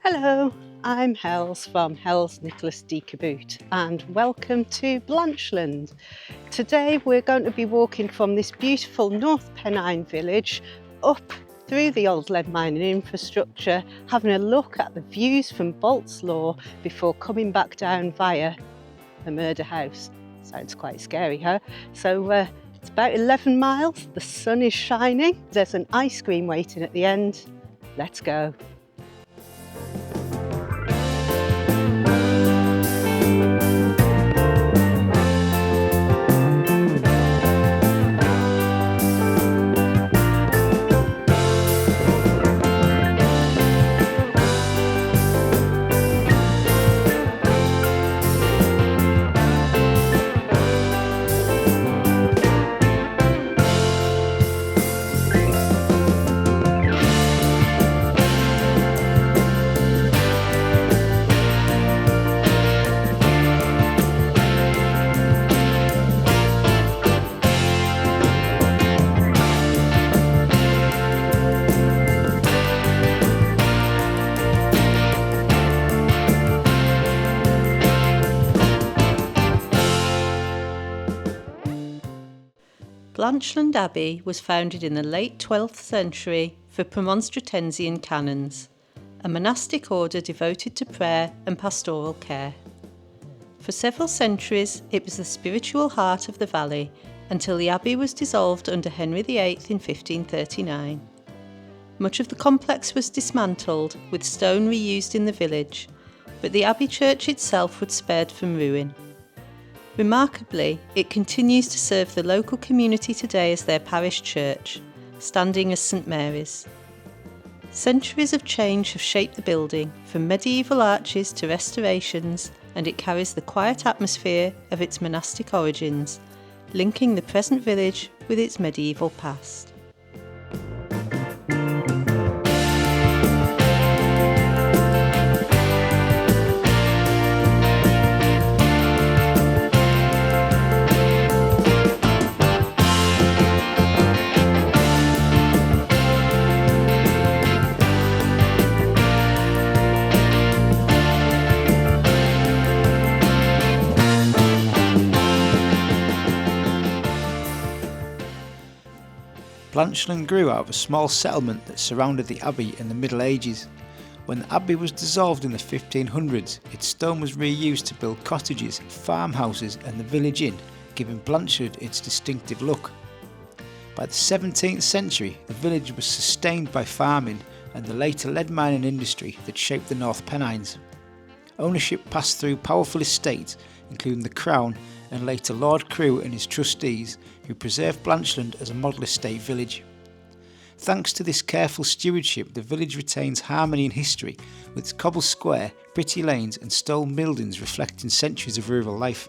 Hello, I'm Hells from Hells Nicholas D. Caboot and welcome to Blanchland. Today we're going to be walking from this beautiful North Pennine village up through the old lead mining infrastructure, having a look at the views from Boltslaw before coming back down via the murder house. Sounds quite scary, huh? So it's about 11 miles, the sun is shining, there's an ice cream waiting at the end. Let's go. Blanchland Abbey was founded in the late 12th century for Premonstratensian canons, a monastic order devoted to prayer and pastoral care. For several centuries, it was the spiritual heart of the valley until the abbey was dissolved under Henry VIII in 1539. Much of the complex was dismantled, with stone reused in the village, but the abbey church itself was spared from ruin. Remarkably, it continues to serve the local community today as their parish church, standing as St Mary's. Centuries of change have shaped the building, from medieval arches to restorations, and it carries the quiet atmosphere of its monastic origins, linking the present village with its medieval past. Blanchland grew out of a small settlement that surrounded the abbey in the Middle Ages. When the abbey was dissolved in the 1500s, its stone was reused to build cottages, farmhouses and the village inn, giving Blanchland its distinctive look. By the 17th century, the village was sustained by farming and the later lead mining industry that shaped the North Pennines. Ownership passed through powerful estates, including the Crown and later Lord Crewe and his trustees, who preserved Blanchland as a model estate village. Thanks to this careful stewardship, the village retains harmony and history, with its cobble square, pretty lanes and stone buildings reflecting centuries of rural life.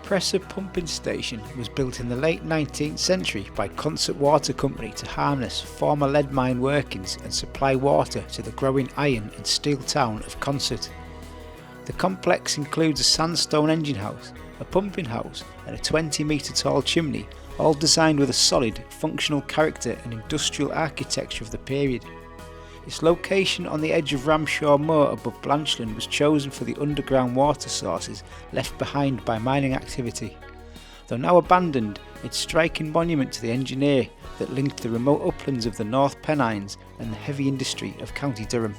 compressor pumping station was built in the late 19th century by Concert Water Company to harness former lead mine workings and supply water to the growing iron and steel town of Concert. The complex includes a sandstone engine house, a pumping house and a 20-metre tall chimney, all designed with a solid, functional character and industrial architecture of the period. Its location on the edge of Ramshaw Moor above Blanchland was chosen for the underground water sources left behind by mining activity. Though now abandoned, its striking monument to the engineer that linked the remote uplands of the North Pennines and the heavy industry of County Durham.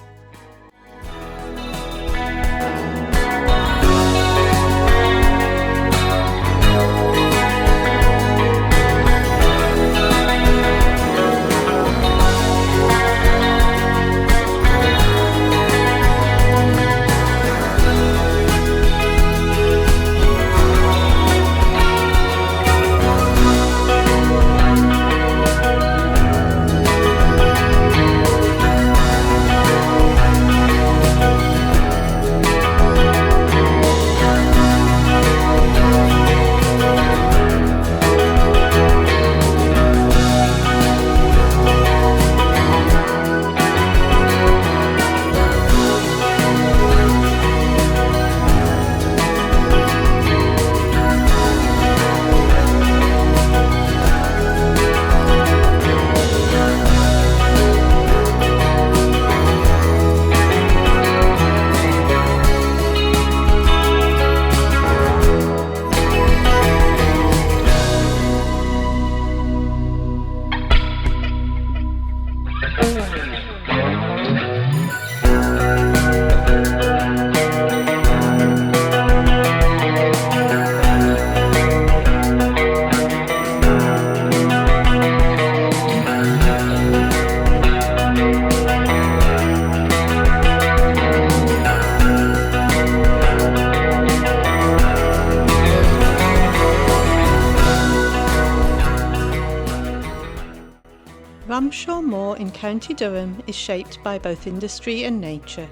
Ramshaw Moor in County Durham is shaped by both industry and nature.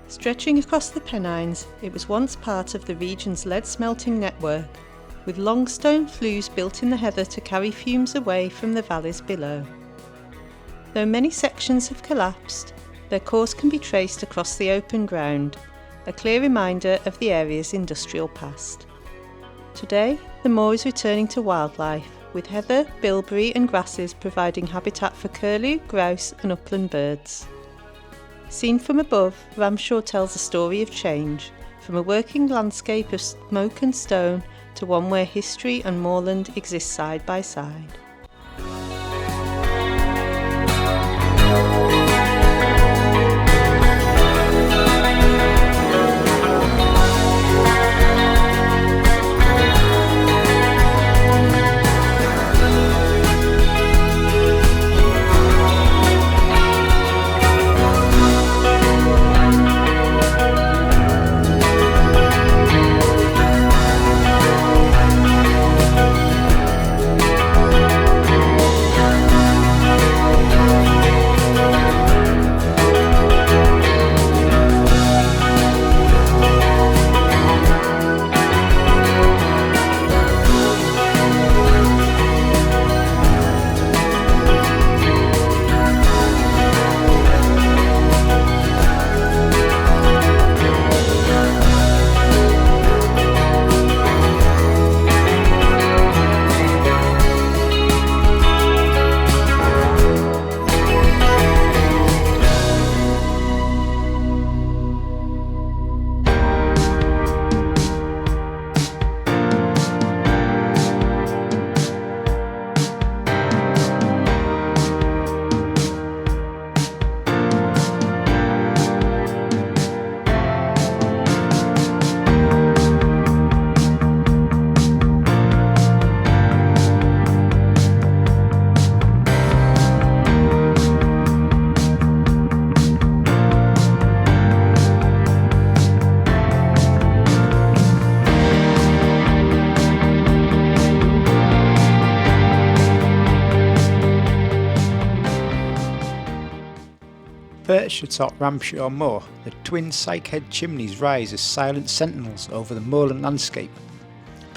Stretching across the Pennines, it was once part of the region's lead smelting network, with long stone flues built in the heather to carry fumes away from the valleys below. Though many sections have collapsed, their course can be traced across the open ground, a clear reminder of the area's industrial past. Today, the moor is returning to wildlife, with heather, bilberry and grasses providing habitat for curlew, grouse and upland birds. Seen from above, Ramshaw tells a story of change, from a working landscape of smoke and stone to one where history and moorland exist side by side. Perched atop Ramshaw Moor, the twin Sikehead chimneys rise as silent sentinels over the moorland landscape.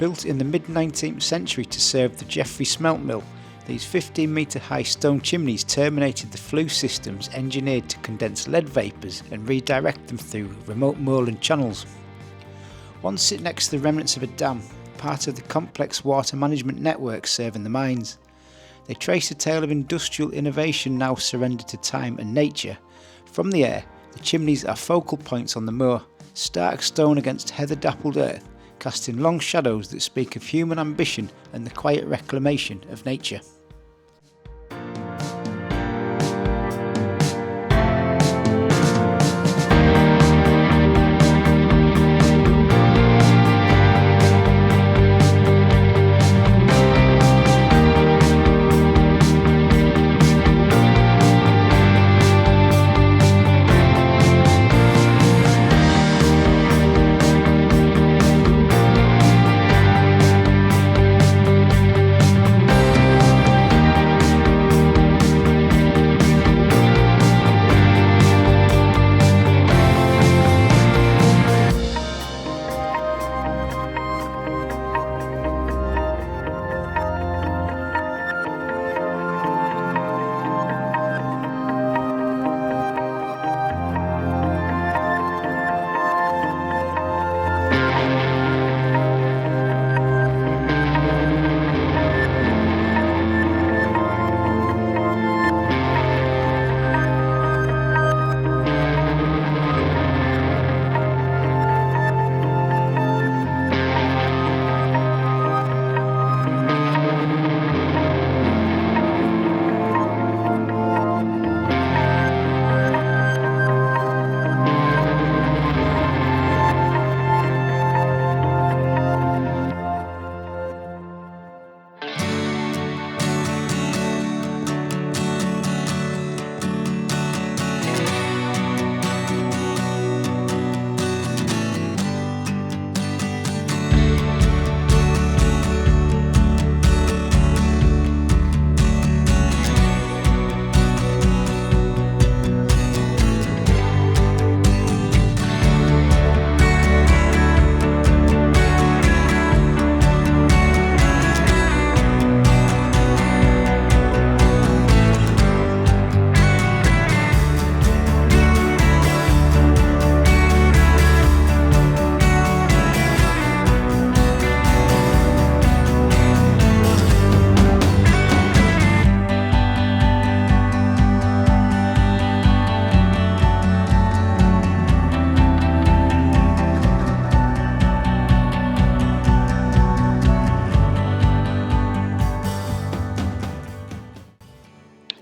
Built in the mid-19th century to serve the Jeffrey Smelt Mill, these 15-metre high stone chimneys terminated the flue systems engineered to condense lead vapours and redirect them through remote moorland channels. One sit next to the remnants of a dam, part of the complex water management network serving the mines. They trace a tale of industrial innovation now surrendered to time and nature. From the air, the chimneys are focal points on the moor, stark stone against heather-dappled earth, casting long shadows that speak of human ambition and the quiet reclamation of nature.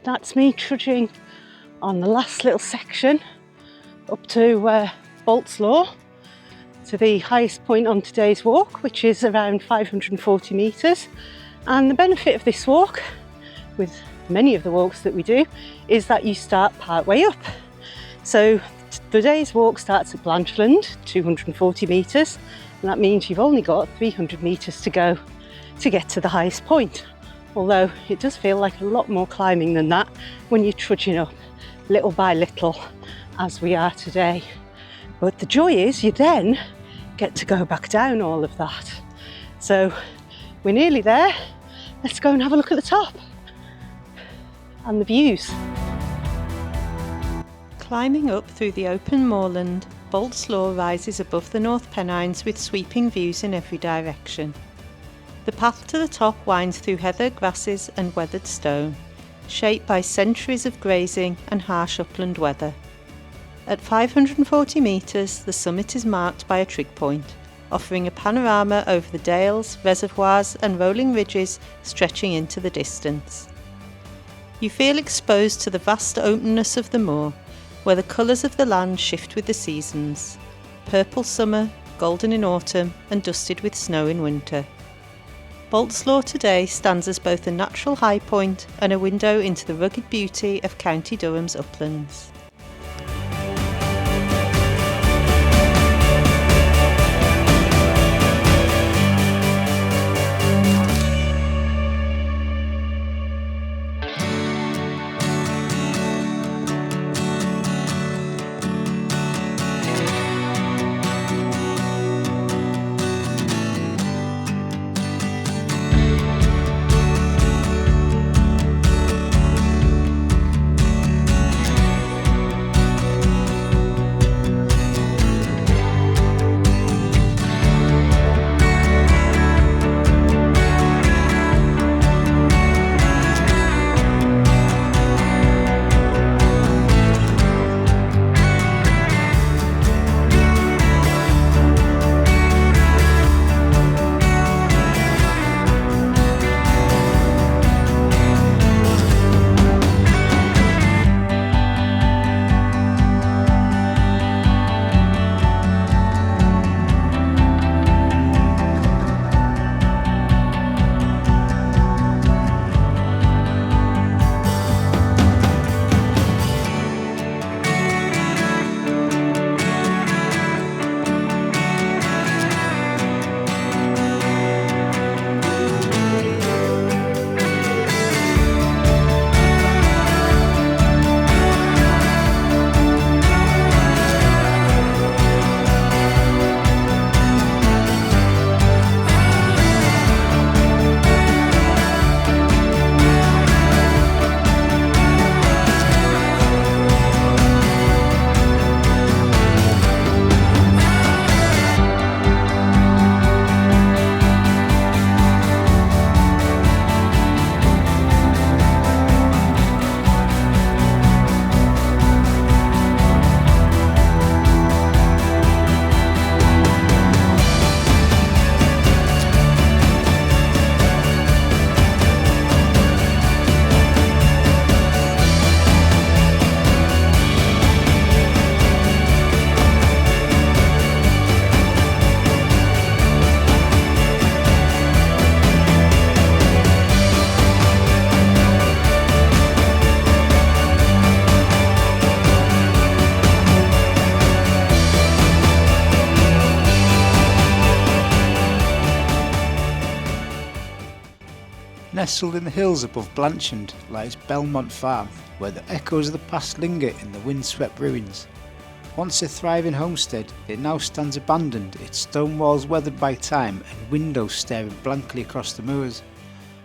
That's me trudging on the last little section up to Boltslaw, to the highest point on today's walk, which is around 540 metres. And the benefit of this walk, with many of the walks that we do, is that you start part way up. So today's walk starts at Blanchland, 240 metres, and that means you've only got 300 metres to go to get to the highest point. Although it does feel like a lot more climbing than that when you're trudging up little by little, as we are today. But the joy is you then get to go back down all of that. So we're nearly there. Let's go and have a look at the top and the views. Climbing up through the open moorland, Boltslaw rises above the North Pennines with sweeping views in every direction. The path to the top winds through heather, grasses and weathered stone, shaped by centuries of grazing and harsh upland weather. At 540 metres, the summit is marked by a trig point, offering a panorama over the dales, reservoirs and rolling ridges stretching into the distance. You feel exposed to the vast openness of the moor, where the colours of the land shift with the seasons: purple summer, golden in autumn and dusted with snow in winter. Boltslaw today stands as both a natural high point and a window into the rugged beauty of County Durham's uplands. Nestled in the hills above Blanchland lies Belmount Farm, where the echoes of the past linger in the windswept ruins. Once a thriving homestead, it now stands abandoned, its stone walls weathered by time and windows staring blankly across the moors.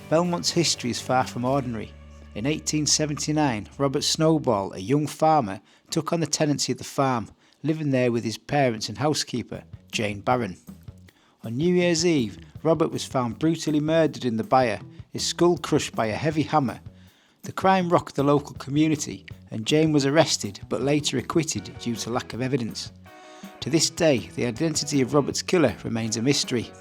Belmont's history is far from ordinary. In 1879, Robert Snowball, a young farmer, took on the tenancy of the farm, living there with his parents and housekeeper, Jane Barron. On New Year's Eve, Robert was found brutally murdered in the byre, his skull crushed by a heavy hammer. The crime rocked the local community, and Jane was arrested but later acquitted due to lack of evidence. To this day, the identity of Robert's killer remains a mystery.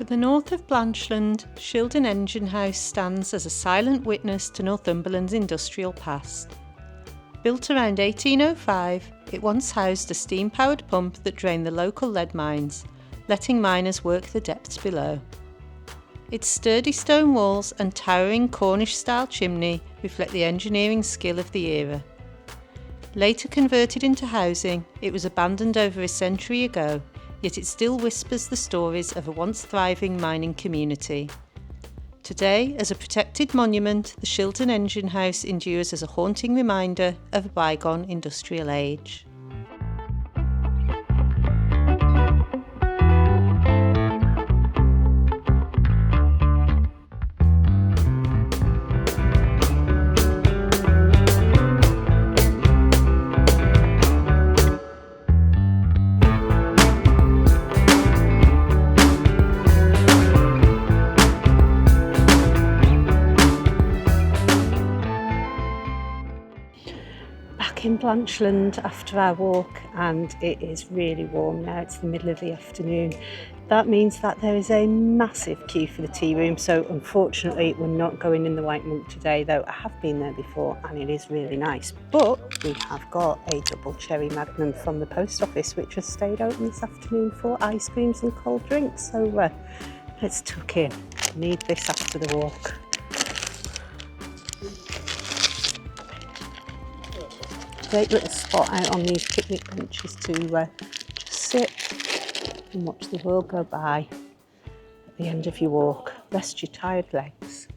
the north of Blanchland, Shildon Engine House stands as a silent witness to Northumberland's industrial past. Built around 1805, it once housed a steam-powered pump that drained the local lead mines, letting miners work the depths below. Its sturdy stone walls and towering Cornish-style chimney reflect the engineering skill of the era. Later converted into housing, it was abandoned over a century ago, yet it still whispers the stories of a once thriving mining community. Today, as a protected monument, the Shildon Engine House endures as a haunting reminder of a bygone industrial age. In Blanchland after our walk, and it is really warm now. It's the middle of the afternoon. That means that there is a massive queue for the tea room, so unfortunately we're not going in the White Monk today, though I have been there before and it is really nice. But we have got a double cherry magnum from the post office which has stayed open this afternoon for ice creams and cold drinks, so let's tuck in. Need this after the walk. Great little spot out on these picnic benches to just sit and watch the world go by at the end of your walk. Rest your tired legs.